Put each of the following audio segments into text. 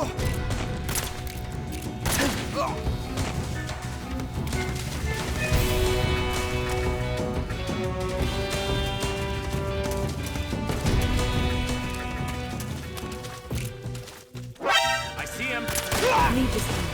I see him. Leave this one.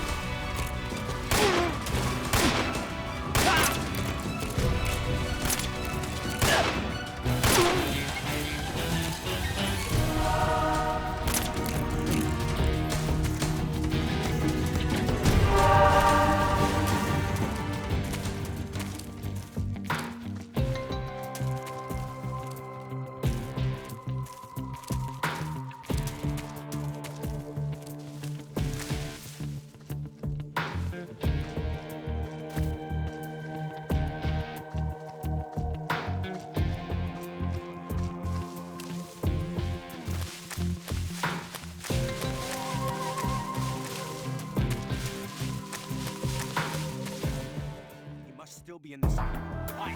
He must still be in this. Fine.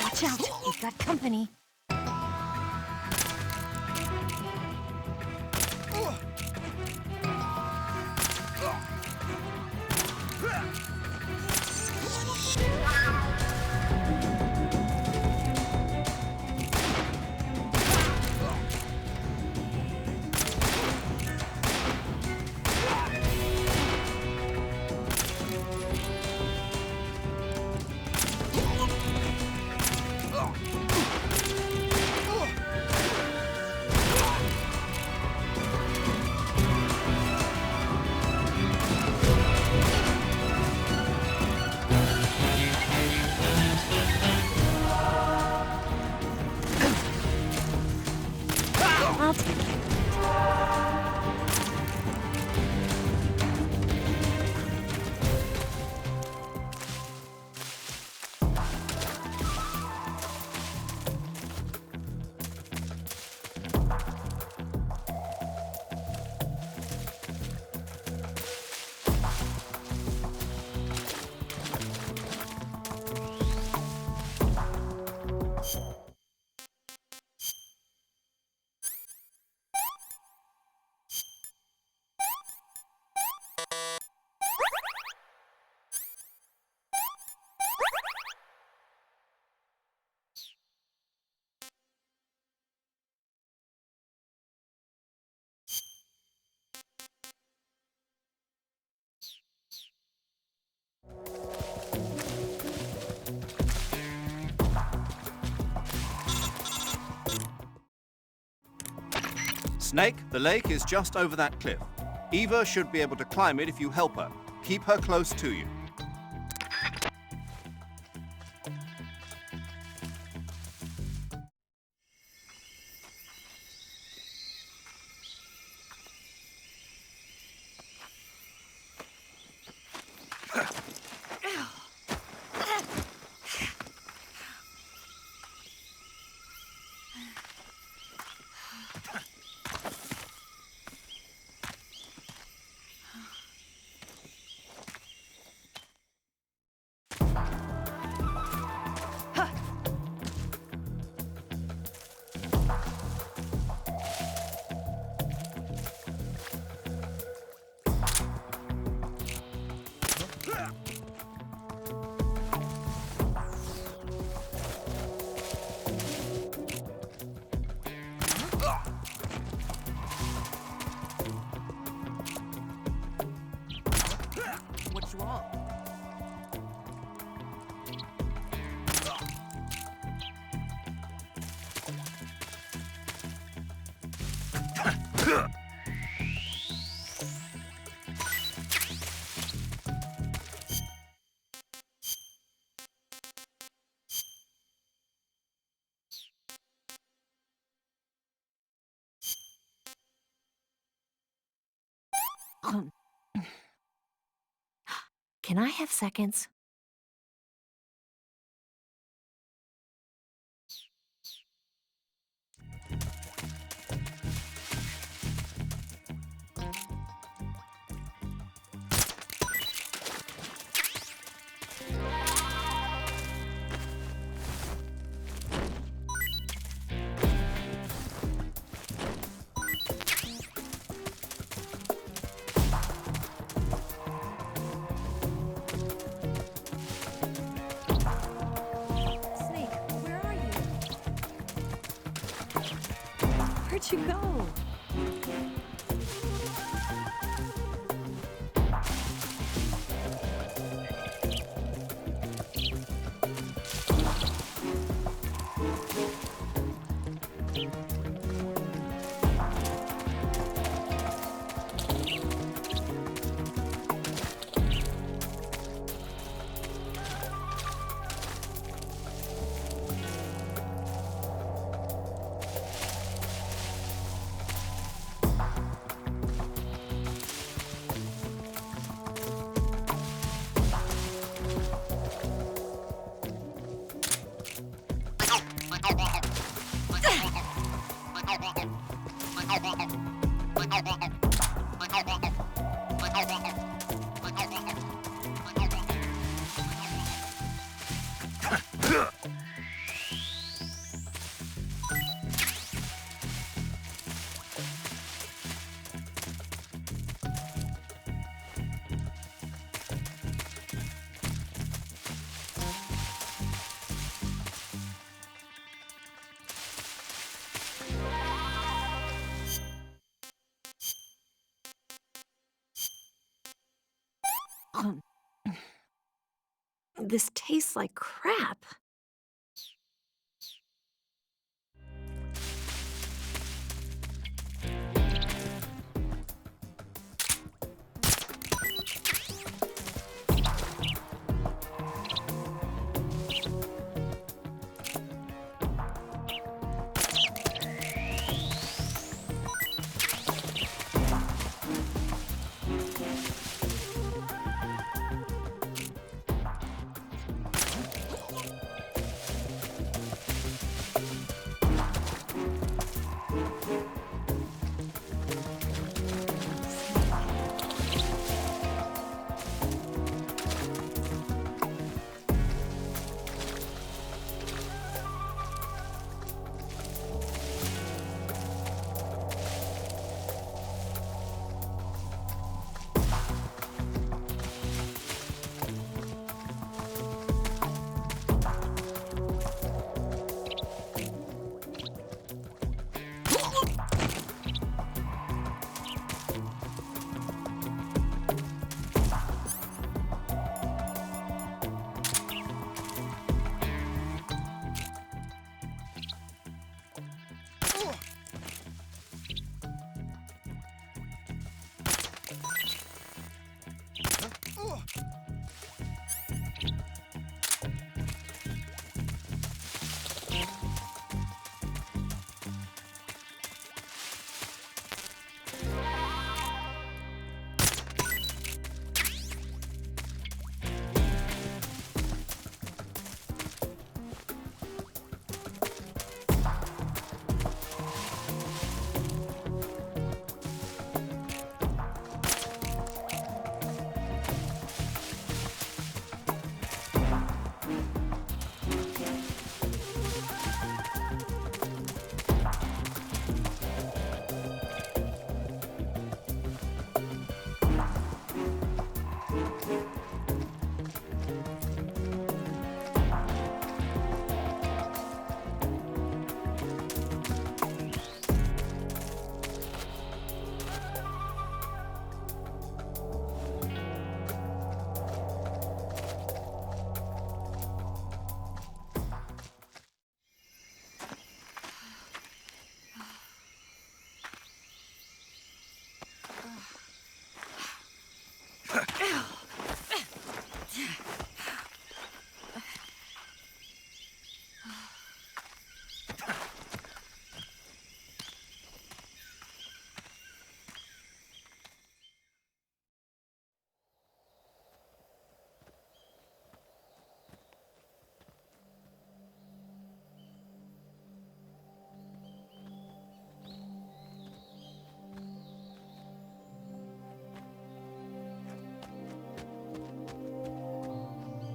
Watch out, we've got company. I'll take it. Snake, the lake is just over that cliff. Eva should be able to climb it if you help her. Keep her close to you. What's wrong? Can I have seconds? Where'd you go? This tastes like crap.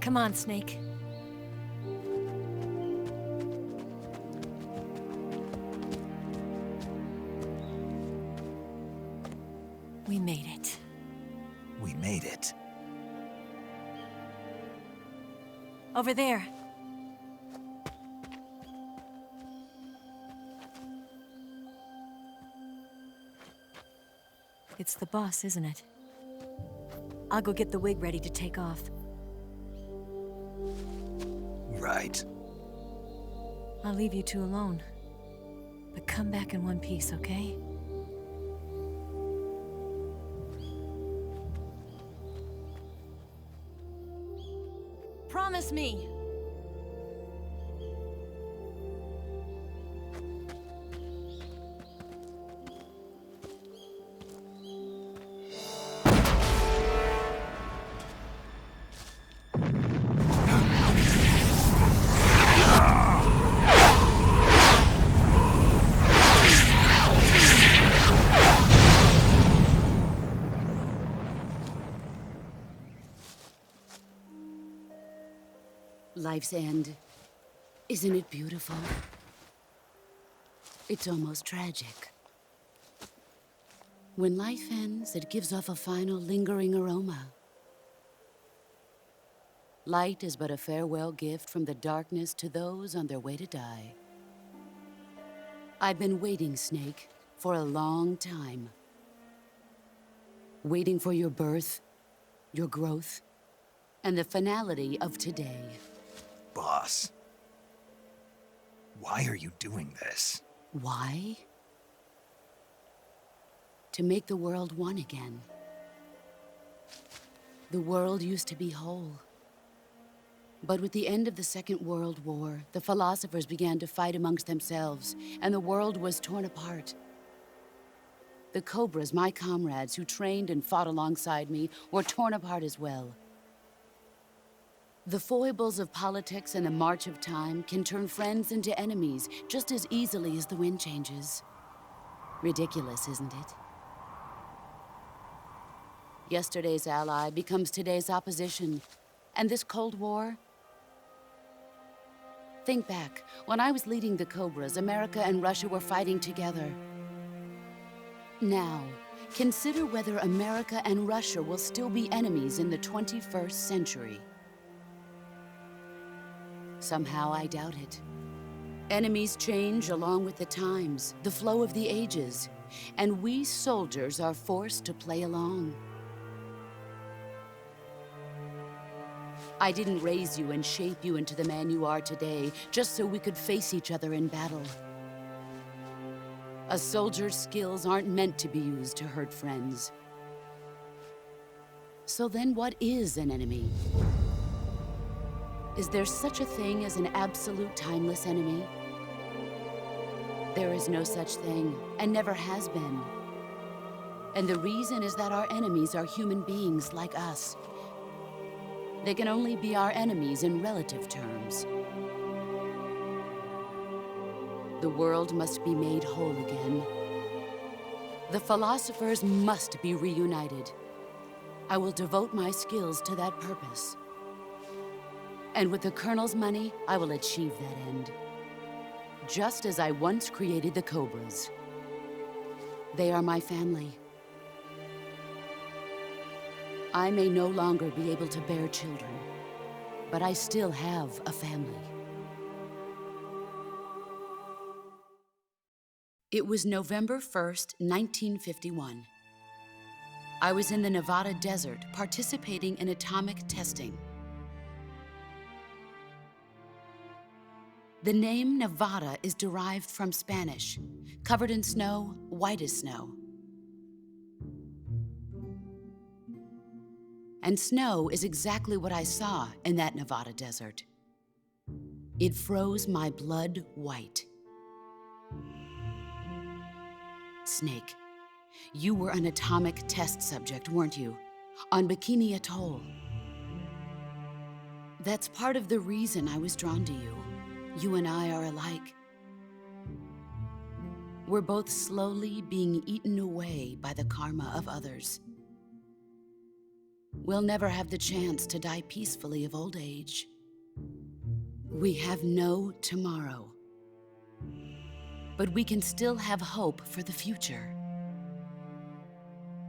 Come on, Snake. We made it. We made it. Over there. It's the boss, isn't it? I'll go get the wig ready to take off. Right. I'll leave you two alone. But come back in one piece, okay? Promise me! Life's end. Isn't it beautiful? It's almost tragic. When life ends, it gives off a final lingering aroma. Light is but a farewell gift from the darkness to those on their way to die. I've been waiting, Snake, for a long time. Waiting for your birth, your growth, and the finality of today. Boss. Why are you doing this? Why? To make the world one again. The world used to be whole. But with the end of the Second World War, the philosophers began to fight amongst themselves, and the world was torn apart. The Cobras, my comrades who trained and fought alongside me, were torn apart as well. The foibles of politics and the march of time can turn friends into enemies just as easily as the wind changes. Ridiculous, isn't it? Yesterday's ally becomes today's opposition. And this Cold War? Think back. When I was leading the Cobras, America and Russia were fighting together. Now, consider whether America and Russia will still be enemies in the 21st century. Somehow I doubt it. Enemies change along with the times, the flow of the ages, and we soldiers are forced to play along. I didn't raise you and shape you into the man you are today just so we could face each other in battle. A soldier's skills aren't meant to be used to hurt friends. So then what is an enemy? Is there such a thing as an absolute timeless enemy? There is no such thing, and never has been. And the reason is that our enemies are human beings like us. They can only be our enemies in relative terms. The world must be made whole again. The philosophers must be reunited. I will devote my skills to that purpose. And with the Colonel's money, I will achieve that end. Just as I once created the Cobras. They are my family. I may no longer be able to bear children, but I still have a family. It was November 1st, 1951. I was in the Nevada desert participating in atomic testing. The name Nevada is derived from Spanish, covered in snow, white as snow. And snow is exactly what I saw in that Nevada desert. It froze my blood white. Snake, you were an atomic test subject, weren't you? On Bikini Atoll. That's part of the reason I was drawn to you. You and I are alike. We're both slowly being eaten away by the karma of others. We'll never have the chance to die peacefully of old age. We have no tomorrow. But we can still have hope for the future.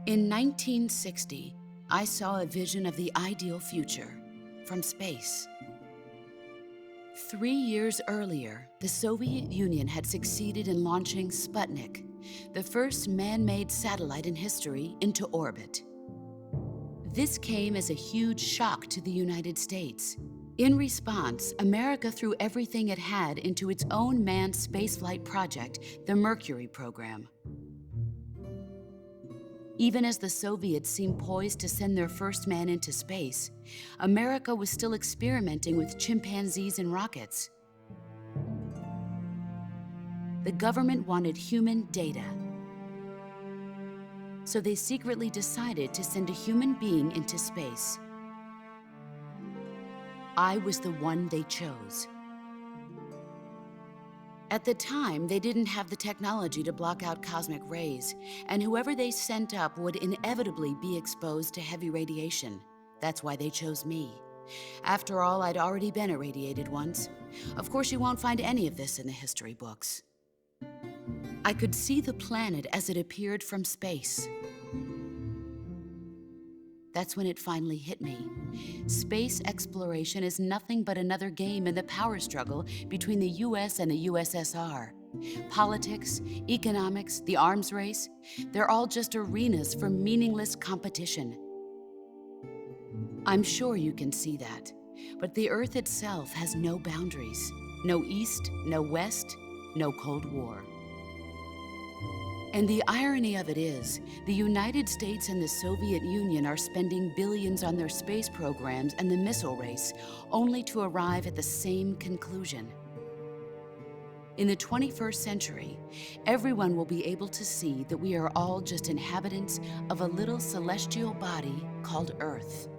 In 1960, I saw a vision of the ideal future from space. 3 years earlier, the Soviet Union had succeeded in launching Sputnik, the first man-made satellite in history into orbit. This came as a huge shock to the United States. In response, America threw everything it had into its own manned spaceflight project, the Mercury program. Even as the Soviets seemed poised to send their first man into space, America was still experimenting with chimpanzees and rockets. The government wanted human data, so they secretly decided to send a human being into space. I was the one they chose. At the time, they didn't have the technology to block out cosmic rays, and whoever they sent up would inevitably be exposed to heavy radiation. That's why they chose me. After all, I'd already been irradiated once. Of course, you won't find any of this in the history books. I could see the planet as it appeared from space. That's when it finally hit me. Space exploration is nothing but another game in the power struggle between the US and the USSR. Politics, economics, the arms race, they're all just arenas for meaningless competition. I'm sure you can see that, but the Earth itself has no boundaries. No East, no West, no Cold War. And the irony of it is, the United States and the Soviet Union are spending billions on their space programs and the missile race, only to arrive at the same conclusion. In the 21st century, everyone will be able to see that we are all just inhabitants of a little celestial body called Earth.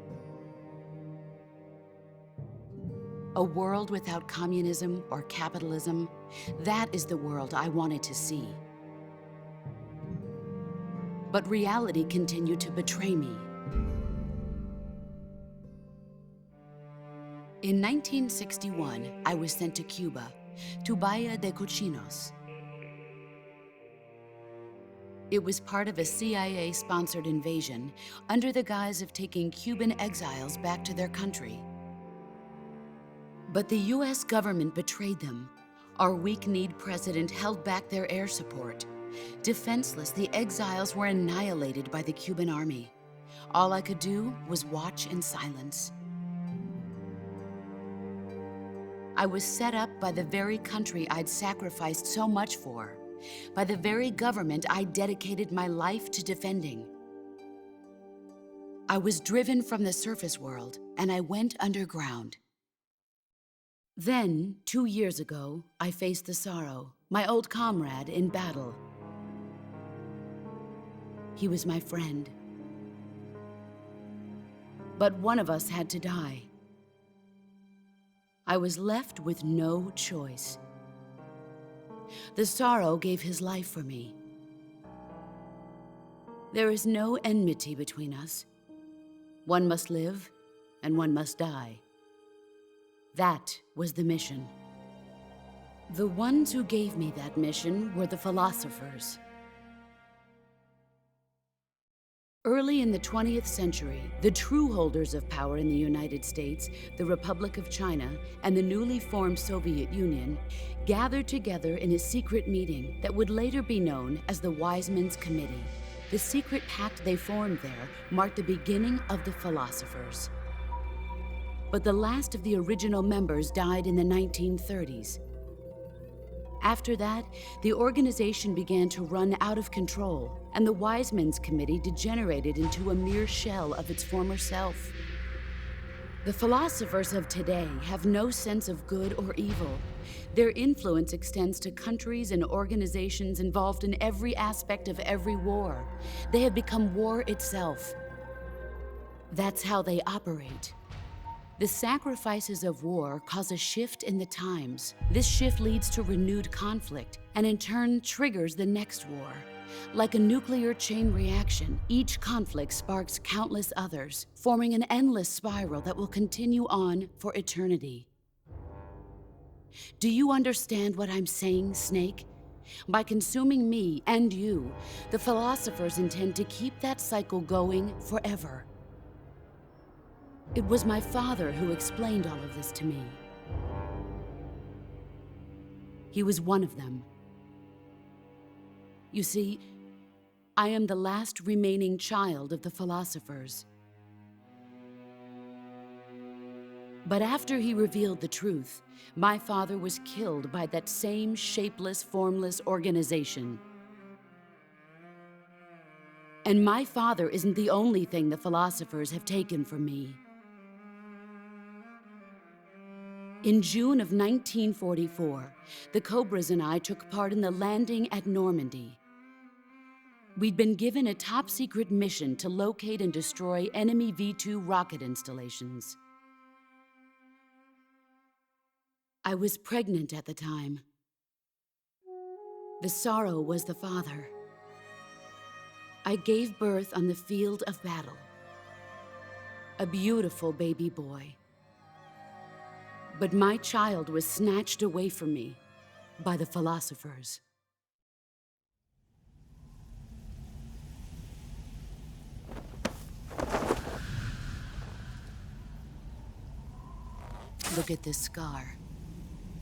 A world without communism or capitalism, that is the world I wanted to see. But reality continued to betray me. In 1961, I was sent to Cuba, to Bahia de Cochinos. It was part of a CIA-sponsored invasion under the guise of taking Cuban exiles back to their country. But the US government betrayed them. Our weak-kneed president held back their air support. Defenseless, the exiles were annihilated by the Cuban army. All I could do was watch in silence. I was set up by the very country I'd sacrificed so much for, by the very government I dedicated my life to defending. I was driven from the surface world, and I went underground. Then, 2 years ago, I faced the Sorrow, my old comrade in battle. He was my friend. But one of us had to die. I was left with no choice. The Sorrow gave his life for me. There is no enmity between us. One must live, and one must die. That was the mission. The ones who gave me that mission were the philosophers. Early in the 20th century, the true holders of power in the United States, the Republic of China, and the newly formed Soviet Union gathered together in a secret meeting that would later be known as the Wiseman's Committee. The secret pact they formed there marked the beginning of the philosophers. But the last of the original members died in the 1930s. After that, the organization began to run out of control, and the Wiseman's Committee degenerated into a mere shell of its former self. The philosophers of today have no sense of good or evil. Their influence extends to countries and organizations involved in every aspect of every war. They have become war itself. That's how they operate. The sacrifices of war cause a shift in the times. This shift leads to renewed conflict, and in turn triggers the next war. Like a nuclear chain reaction, each conflict sparks countless others, forming an endless spiral that will continue on for eternity. Do you understand what I'm saying, Snake? By consuming me and you, the philosophers intend to keep that cycle going forever. It was my father who explained all of this to me. He was one of them. You see, I am the last remaining child of the philosophers. But after he revealed the truth, my father was killed by that same shapeless, formless organization. And my father isn't the only thing the philosophers have taken from me. In June of 1944, the Cobras and I took part in the landing at Normandy. We'd been given a top-secret mission to locate and destroy enemy V-2 rocket installations. I was pregnant at the time. The sorrow was the father. I gave birth on the field of battle. A beautiful baby boy. But my child was snatched away from me by the philosophers. Look at this scar.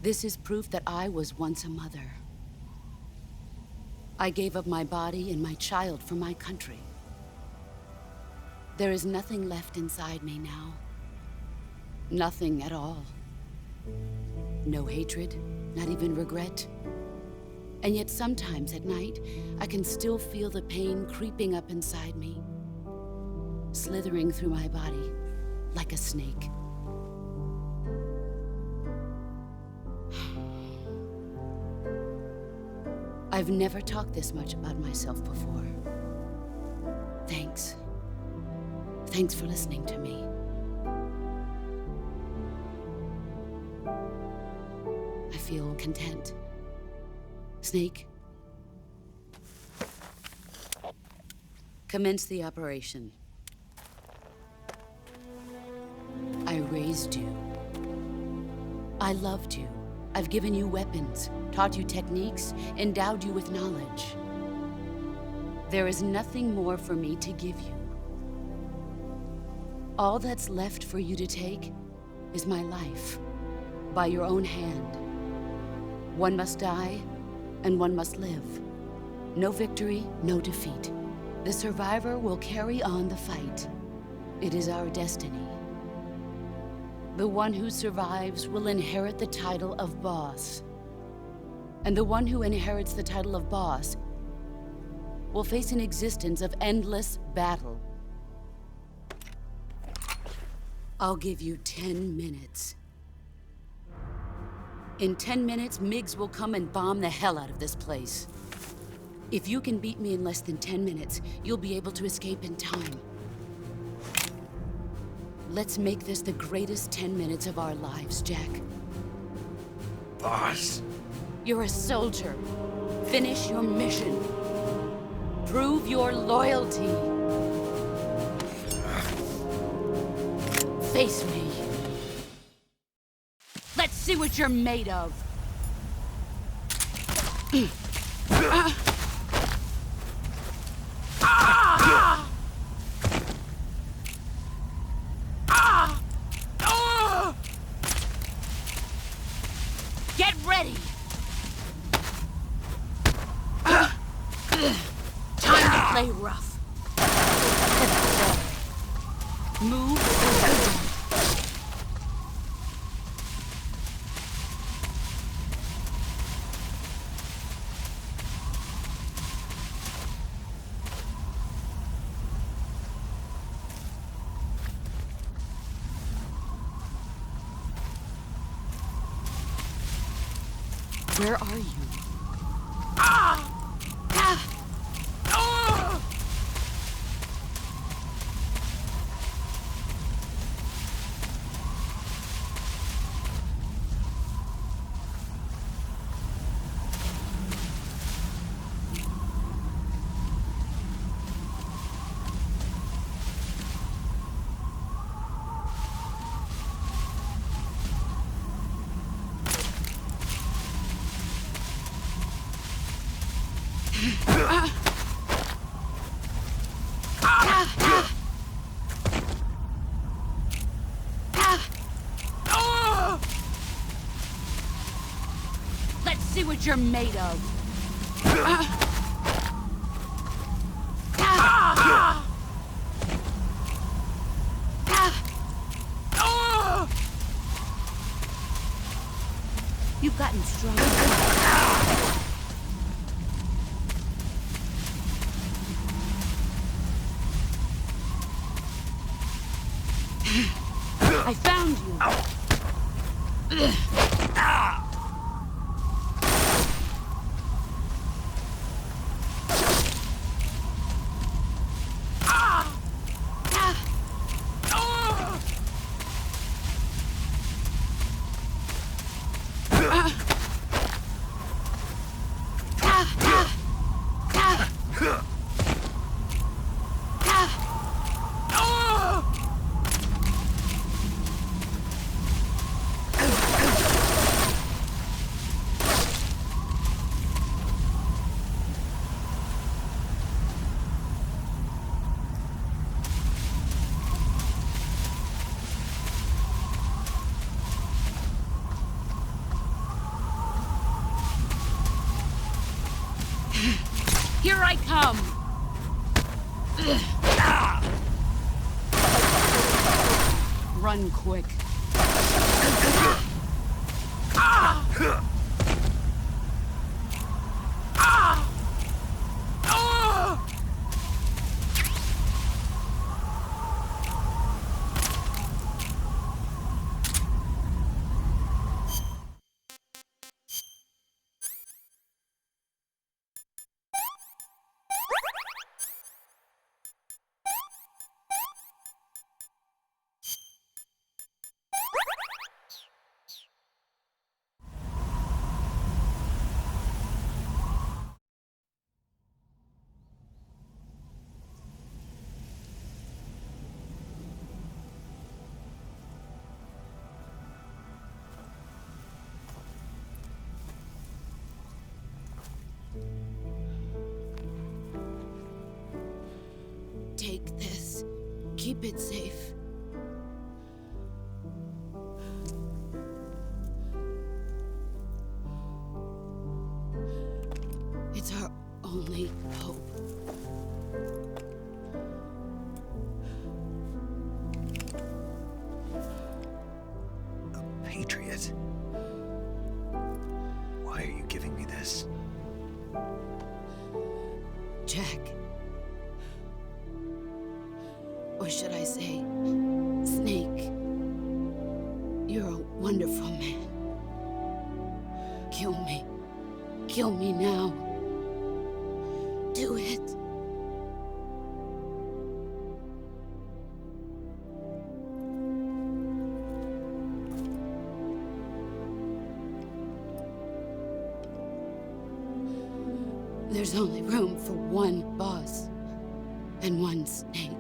This is proof that I was once a mother. I gave up my body and my child for my country. There is nothing left inside me now. Nothing at all. No hatred, not even regret. And yet sometimes at night, I can still feel the pain creeping up inside me, slithering through my body like a snake. I've never talked this much about myself before. Thanks. Thanks for listening to me. I feel content. Snake, commence the operation. I raised you. I loved you. I've given you weapons, taught you techniques, endowed you with knowledge. There is nothing more for me to give you. All that's left for you to take is my life, by your own hand. One must die, and one must live. No victory, no defeat. The survivor will carry on the fight. It is our destiny. The one who survives will inherit the title of boss. And the one who inherits the title of boss will face an existence of endless battle. I'll give you 10 minutes. In 10 minutes, MiGs will come and bomb the hell out of this place. If you can beat me in less than 10 minutes, you'll be able to escape in time. Let's make this the greatest 10 minutes of our lives, Jack. Boss. You're a soldier. Finish your mission. Prove your loyalty. Face me. Let's see what you're made of. Get ready! Time to play rough. Move. Where are you? Let's see what you're made of. You've gotten stronger. I found you! Here I come! Run quick. Take this. Keep it safe. It's our only hope. A patriot? Why are you giving me this? Jack. Or should I say, Snake? You're a wonderful man. Kill me. Kill me now. Do it. There's only room for one boss and one Snake.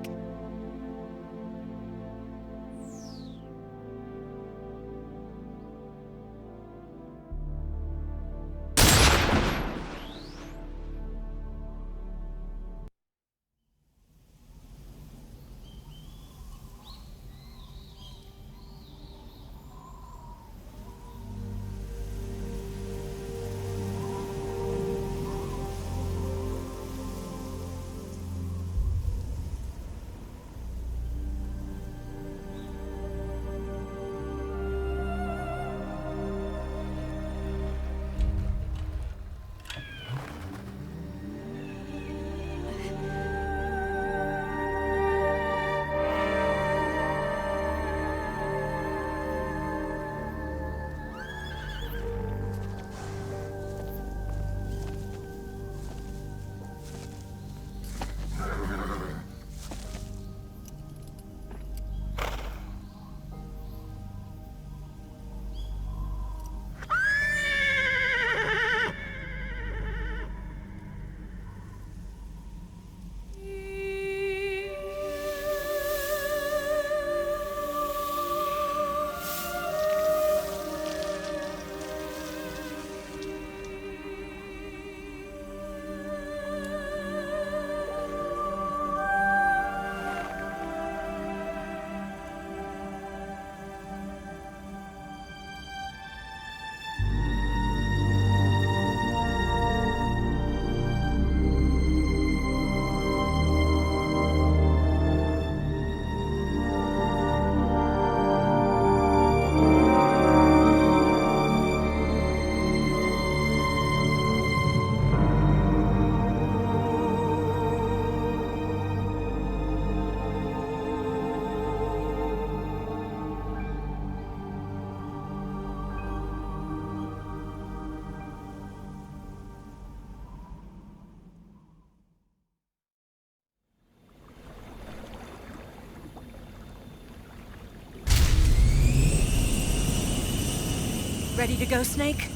ready to go, Snake?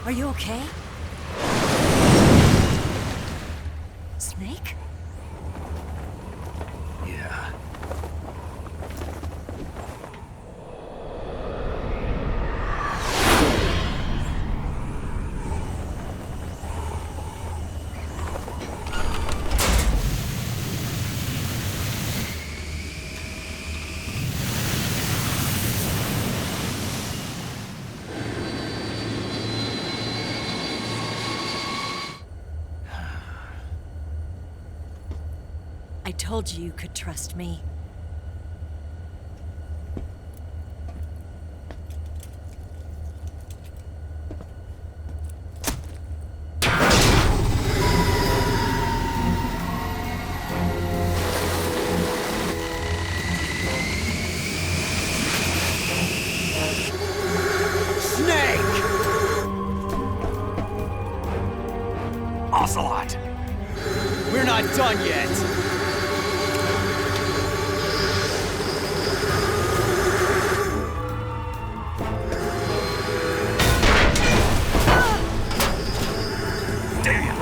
Are you okay? Snake? Yeah. I told you you could trust me. Snake! Ocelot! We're not done yet. Damn!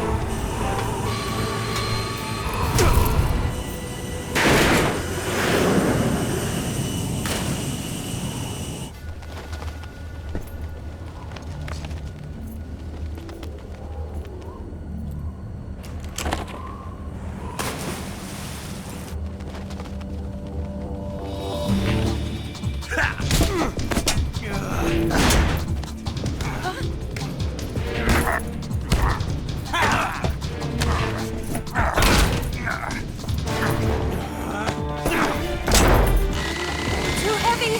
Too heavy!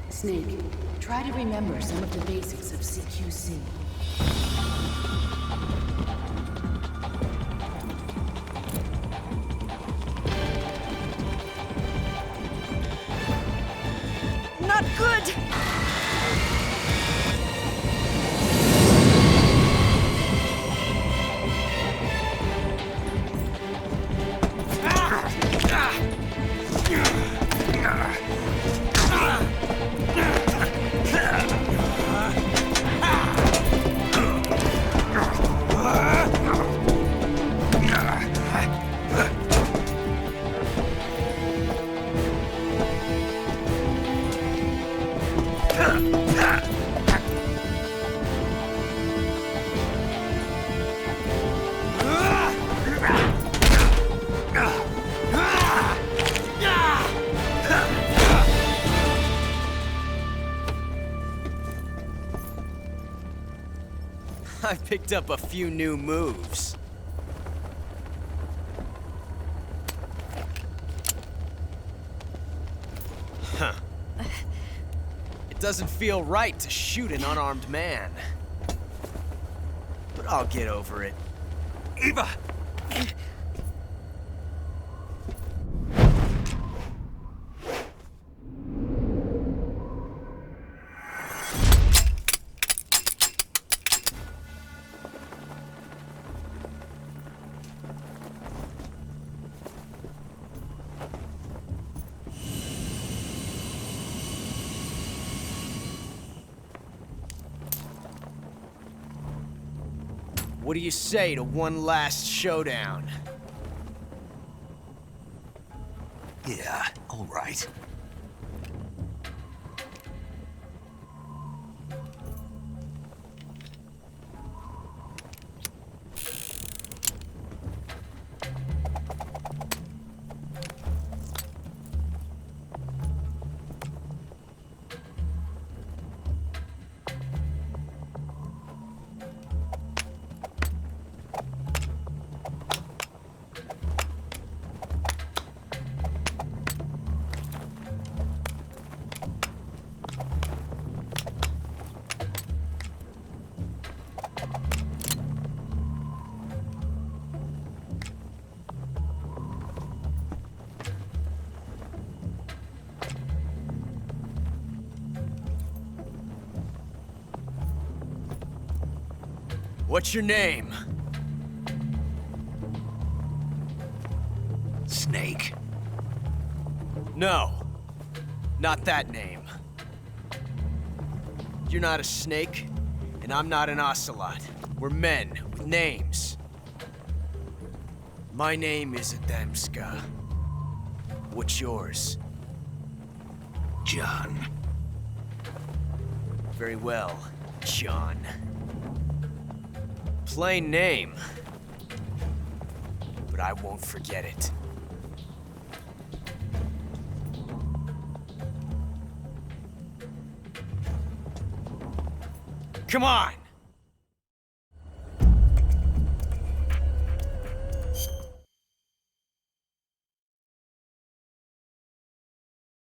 Snake, try to remember some of the basics of CQC. Not good! I picked up a few new moves. Huh. It doesn't feel right to shoot an unarmed man. But I'll get over it. Eva! What do you say to one last showdown? Yeah, all right. What's your name? Snake. No. Not that name. You're not a snake, and I'm not an ocelot. We're men with names. My name is Adamska. What's yours? John. Very well, John. Plain name. But I won't forget it. Come on!